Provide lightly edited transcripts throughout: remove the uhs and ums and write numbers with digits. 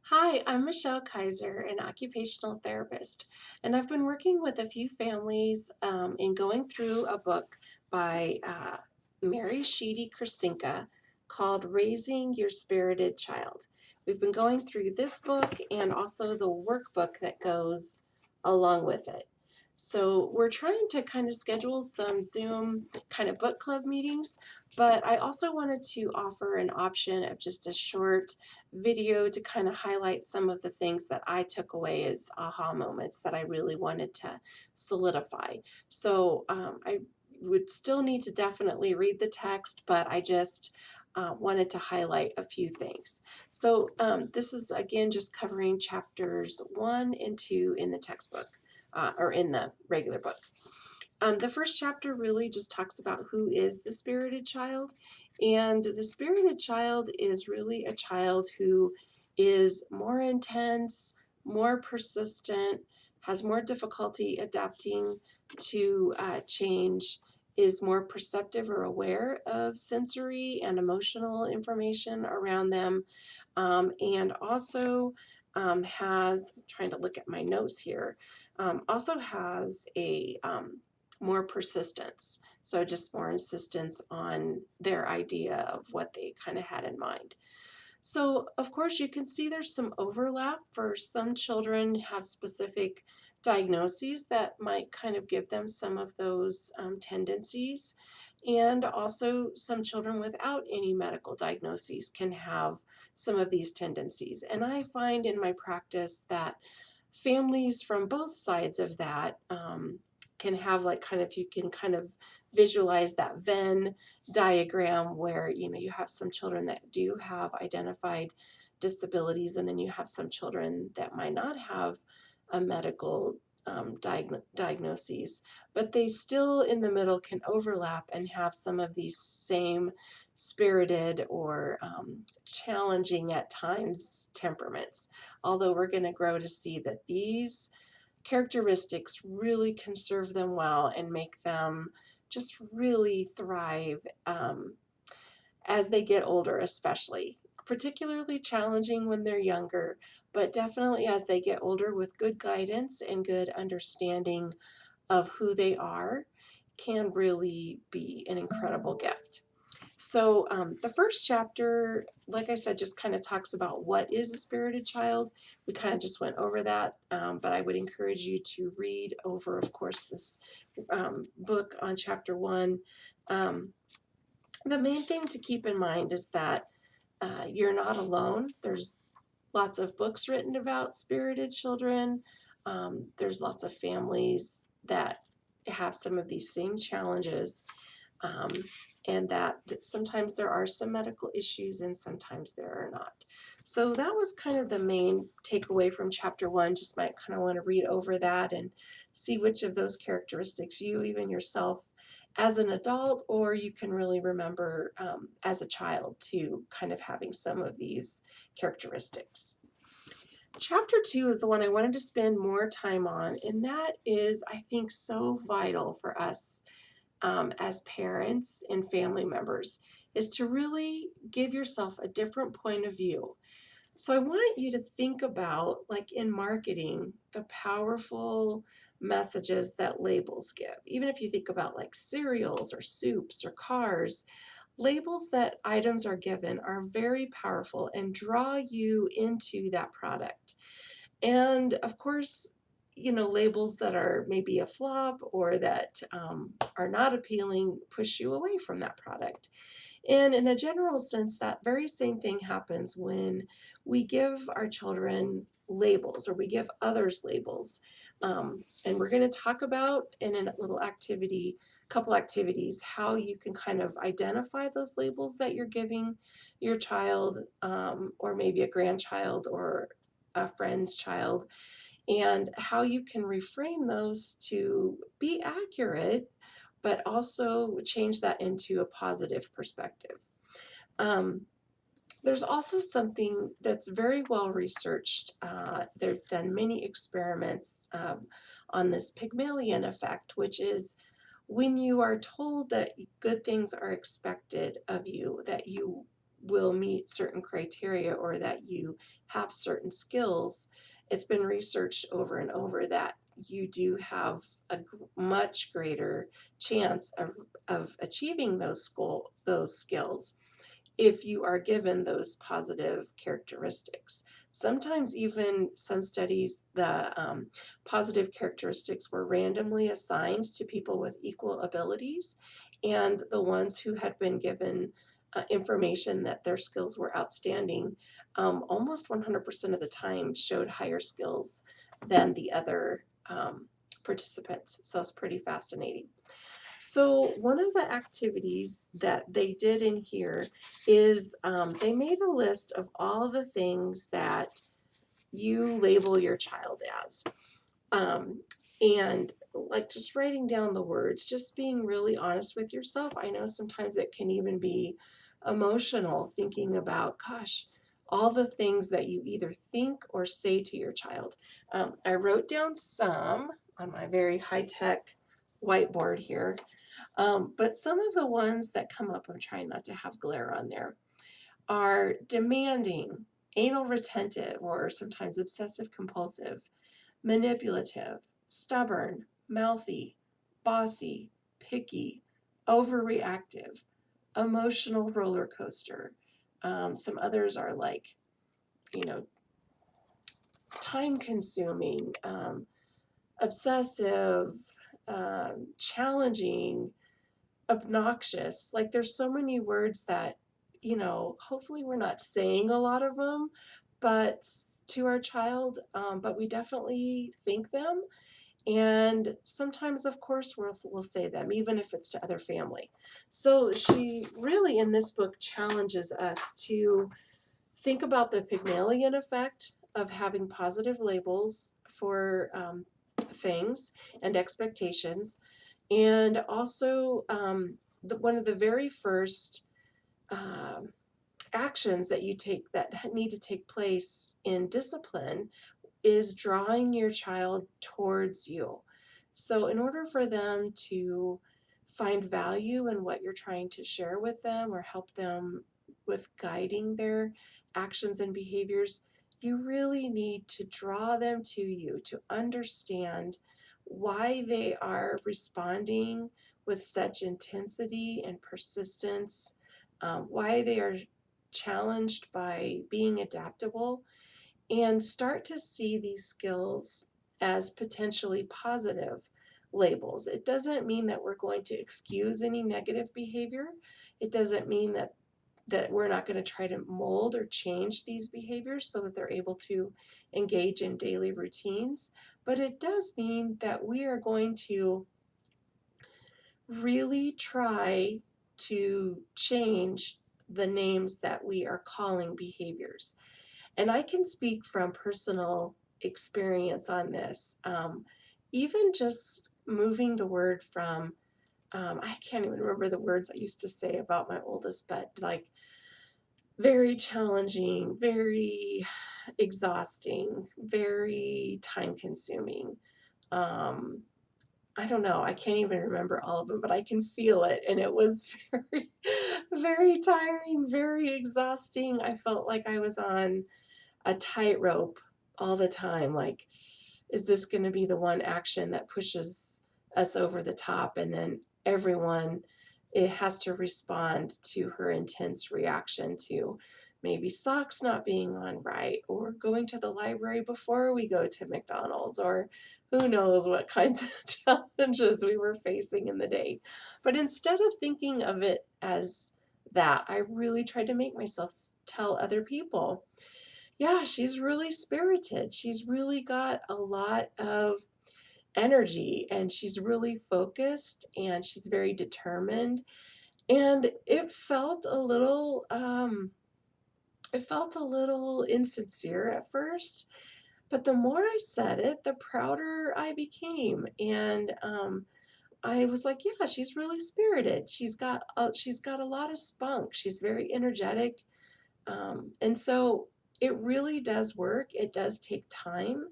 Hi, I'm Michelle Kaiser, an occupational therapist, and I've been working with a few families in going through a book by Mary Sheedy Kurcinka called Raising Your Spirited Child. We've been going through this book and also the workbook that goes along with it. So we're trying to kind of schedule some Zoom kind of book club meetings, but I also wanted to offer an option of just a short video to kind of highlight some of the things that I took away as aha moments that I really wanted to solidify. So I would still need to definitely read the text, but I just wanted to highlight a few things. So this is again just covering chapters 1 and 2 in the textbook or in the regular book. The first chapter really just talks about who is the spirited child. And the spirited child is really a child who is more intense, more persistent, has more difficulty adapting to change, is more perceptive or aware of sensory and emotional information around them, and also has, I'm trying to look at my notes here, also has a more persistence. So just more insistence on their idea of what they kind of had in mind. So of course you can see there's some overlap. For some children have specific diagnoses that might kind of give them some of those tendencies. And also some children without any medical diagnoses can have some of these tendencies. And I find in my practice that families from both sides of that can have like kind of, you can kind of visualize that Venn diagram where you have some children that do have identified disabilities, and then you have some children that might not have a medical diagnoses, but they still in the middle can overlap and have some of these same spirited or challenging at times temperaments. Although we're going to grow to see that these characteristics really can serve them well and make them just really thrive as they get older, especially. Particularly challenging when they're younger, but definitely as they get older with good guidance and good understanding of who they are can really be an incredible gift. So the first chapter, like I said, just kind of talks about what is a spirited child. We kind of just went over that, but I would encourage you to read over, of course, this book on chapter 1. Um, the main thing to keep in mind is that you're not alone. There's lots of books written about spirited children. There's lots of families that have some of these same challenges, um, and that sometimes there are some medical issues and sometimes there are not. So that was kind of the main takeaway from chapter 1. Just might kind of want to read over that and see which of those characteristics you even yourself as an adult, or you can really remember as a child too, kind of having some of these characteristics. Chapter 2 is the one I wanted to spend more time on, and that is, I think, so vital for us as parents and family members, is to really give yourself a different point of view. So I want you to think about, like in marketing, the powerful messages that labels give. Even if you think about like cereals or soups or cars, labels that items are given are very powerful and draw you into that product. And of course, labels that are maybe a flop or that are not appealing push you away from that product. And in a general sense, that very same thing happens when we give our children labels or we give others labels. And we're going to talk about in a little activity, couple activities, how you can kind of identify those labels that you're giving your child, or maybe a grandchild or a friend's child, and how you can reframe those to be accurate, but also change that into a positive perspective. Um, there's also something that's very well researched. They've done many experiments on this Pygmalion effect, which is when you are told that good things are expected of you, that you will meet certain criteria or that you have certain skills, it's been researched over and over that you do have a much greater chance of achieving those skills if you are given those positive characteristics. Sometimes, even some studies, the positive characteristics were randomly assigned to people with equal abilities, and the ones who had been given information that their skills were outstanding almost 100% of the time showed higher skills than the other participants. So it's pretty fascinating. So one of the activities that they did in here is they made a list of all the things that you label your child as. Um, and like just writing down the words, just being really honest with yourself. I know sometimes it can even be emotional thinking about, gosh, all the things that you either think or say to your child. I wrote down some on my very high-tech whiteboard here. But some of the ones that come up, I'm trying not to have glare on there, are demanding, anal retentive, or sometimes obsessive compulsive, manipulative, stubborn, mouthy, bossy, picky, overreactive, emotional roller coaster. Some others are like, you know, time consuming, obsessive, challenging, obnoxious. Like there's so many words that, hopefully we're not saying a lot of them, but to our child, but we definitely think them. And sometimes, of course, we'll say them, even if it's to other family. So she really, in this book, challenges us to think about the Pygmalion effect of having positive labels for things and expectations, and also one of the very first um, actions that you take that need to take place in discipline is drawing your child towards you. So, in order for them to find value in what you're trying to share with them or help them with guiding their actions and behaviors, you really need to draw them to you to understand why they are responding with such intensity and persistence, why they are challenged by being adaptable, and start to see these skills as potentially positive labels. It doesn't mean that we're going to excuse any negative behavior. It doesn't mean that we're not going to try to mold or change these behaviors so that they're able to engage in daily routines. But it does mean that we are going to really try to change the names that we are calling behaviors. And I can speak from personal experience on this. Even just moving the word from, I can't even remember the words I used to say about my oldest, but like very challenging, very exhausting, very time consuming. Um, I don't know, I can't even remember all of them, but I can feel it. And it was very, very tiring, very exhausting. I felt like I was on a tightrope all the time. Like, is this going to be the one action that pushes us over the top? And then everyone, it has to respond to her intense reaction to maybe socks not being on right, or going to the library before we go to McDonald's, or who knows what kinds of challenges we were facing in the day. But instead of thinking of it as that, I really tried to make myself tell other people, yeah, she's really spirited. She's really got a lot of energy, and she's really focused, and she's very determined. And it felt a little insincere at first, but the more I said it, the prouder I became. And I was like, yeah, she's really spirited. She's got a lot of spunk. She's very energetic. And so it really does work. It does take time,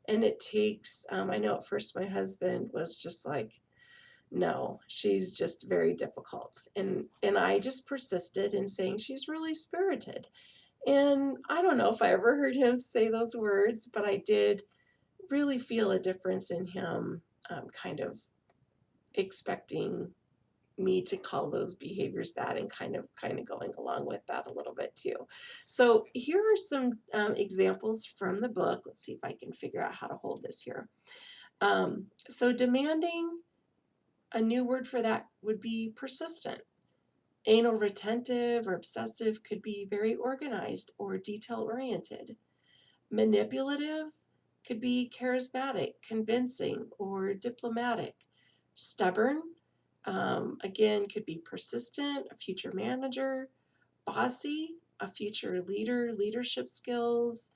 and it takes, I know at first my husband was just like, No, she's just very difficult. And I just persisted in saying she's really spirited. And I don't know if I ever heard him say those words, but I did really feel a difference in him, kind of expecting me to call those behaviors that, and kind of going along with that a little bit too. So here are some examples from the book. Let's see if I can figure out how to hold this here. So demanding, a new word for that would be persistent. Anal retentive or obsessive could be very organized or detail oriented. Manipulative could be charismatic, convincing, or diplomatic. Stubborn, again, could be persistent, a future manager. Bossy, a future leader, leadership skills,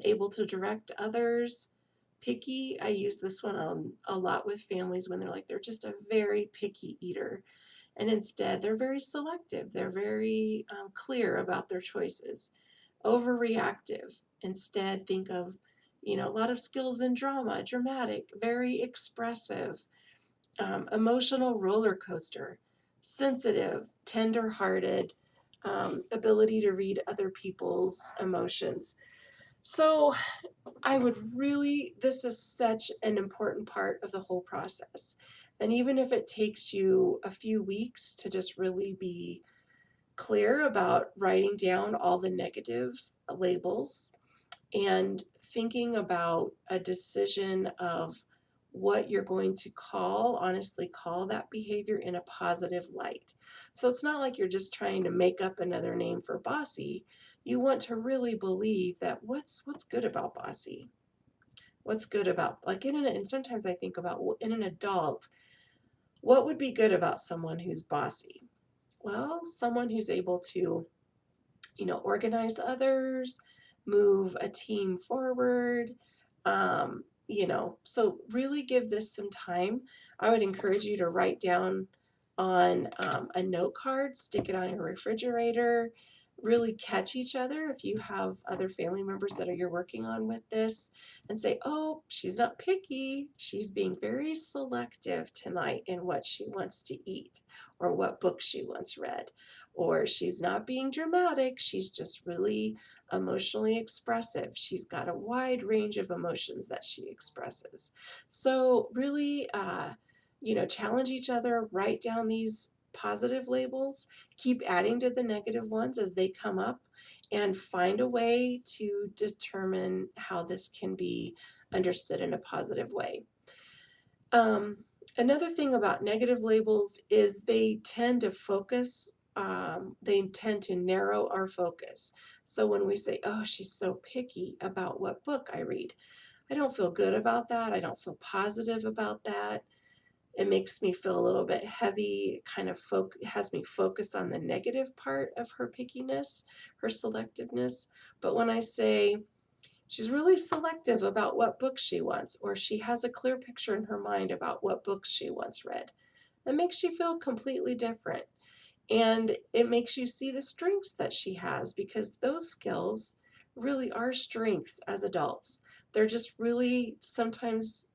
able to direct others. Picky, I use this one a lot with families when they're like, they're just a very picky eater. And instead, they're very selective. They're very clear about their choices. Overreactive. Instead, think of, a lot of skills in drama, dramatic, very expressive. Emotional roller coaster. Sensitive, tender-hearted, ability to read other people's emotions. So this is such an important part of the whole process. And even if it takes you a few weeks to just really be clear about writing down all the negative labels and thinking about a decision of what you're going to honestly call that behavior in a positive light. So it's not like you're just trying to make up another name for bossy. You want to really believe that what's good about bossy? What's good about, like, and sometimes I think about, well, in an adult, what would be good about someone who's bossy? Well, someone who's able to, organize others, move a team forward. So really give this some time. I would encourage you to write down on a note card, stick it on your refrigerator, really catch each other if you have other family members that you're working on with this, and say, oh, she's not picky. She's being very selective tonight in what she wants to eat or what book she once read. Or she's not being dramatic, she's just really emotionally expressive. She's got a wide range of emotions that she expresses. So really, challenge each other, write down these positive labels, keep adding to the negative ones as they come up, and find a way to determine how this can be understood in a positive way. Um, Another thing about negative labels is they tend to narrow our focus. So when we say, oh, she's so picky about what book I read, I don't feel good about that. I don't feel positive about that. It makes me feel a little bit heavy, kind of has me focus on the negative part of her pickiness, her selectiveness. But when I say, she's really selective about what books she wants, or she has a clear picture in her mind about what books she once read, that makes you feel completely different. And it makes you see the strengths that she has, because those skills really are strengths as adults. They're just really sometimes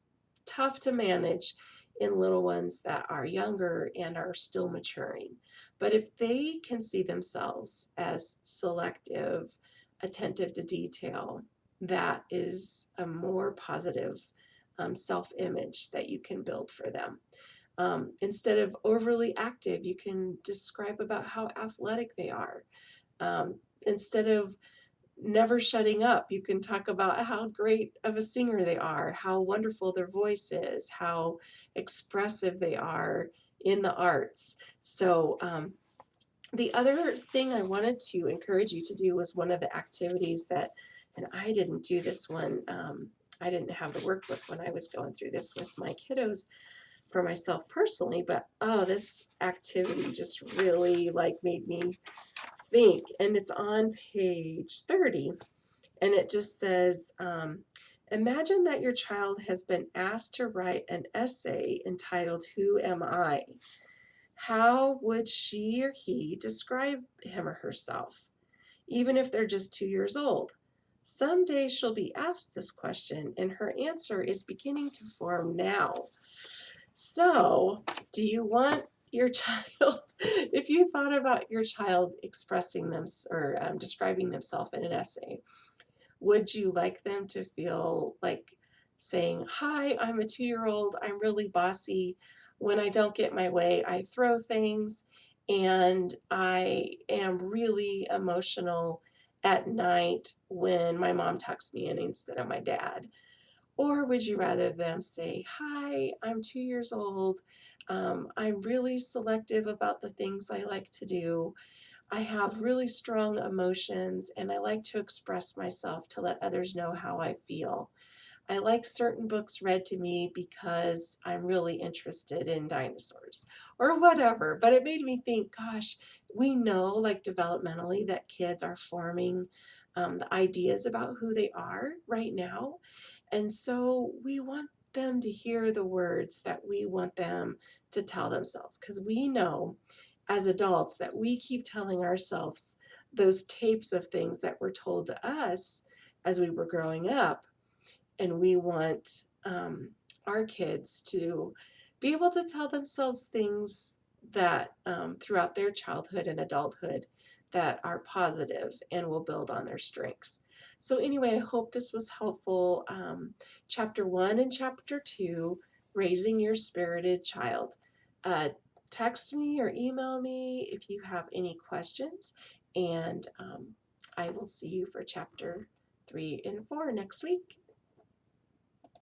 tough to manage in little ones that are younger and are still maturing. But if they can see themselves as selective, attentive to detail, that is a more positive self-image that you can build for them. Instead of overly active, you can describe about how athletic they are. Instead of never shutting up, you can talk about how great of a singer they are, how wonderful their voice is, how expressive they are in the arts. So the other thing I wanted to encourage you to do was one of the activities that, and I didn't do this one, I didn't have the workbook when I was going through this with my kiddos for myself personally, but oh, this activity just really made me think. And it's on page 30, and it just says, imagine that your child has been asked to write an essay entitled "Who Am I?" How would she or he describe him or herself, even if they're just 2 years old? Someday she'll be asked this question, and her answer is beginning to form now. So, do you want your child, if you thought about your child expressing them or describing themselves in an essay, would you like them to feel like saying, "Hi, I'm a 2-year-old, I'm really bossy. When I don't get my way, I throw things, and I am really emotional at night when my mom tucks me in instead of my dad"? Or would you rather them say, "Hi, I'm 2 years old. I'm really selective about the things I like to do. I have really strong emotions and I like to express myself to let others know how I feel. I like certain books read to me because I'm really interested in dinosaurs," or whatever. But it made me think, gosh, we know like developmentally that kids are forming the ideas about who they are right now. And so we want them to hear the words that we want them to tell themselves because we know as adults that we keep telling ourselves those tapes of things that were told to us as we were growing up, and we want our kids to be able to tell themselves things that throughout their childhood and adulthood that are positive and will build on their strengths. So anyway, I hope this was helpful. Chapter 1 and Chapter 2, Raising Your Spirited Child. Uh, Text me or email me if you have any questions, and I will see you for Chapter 3 and 4 next week.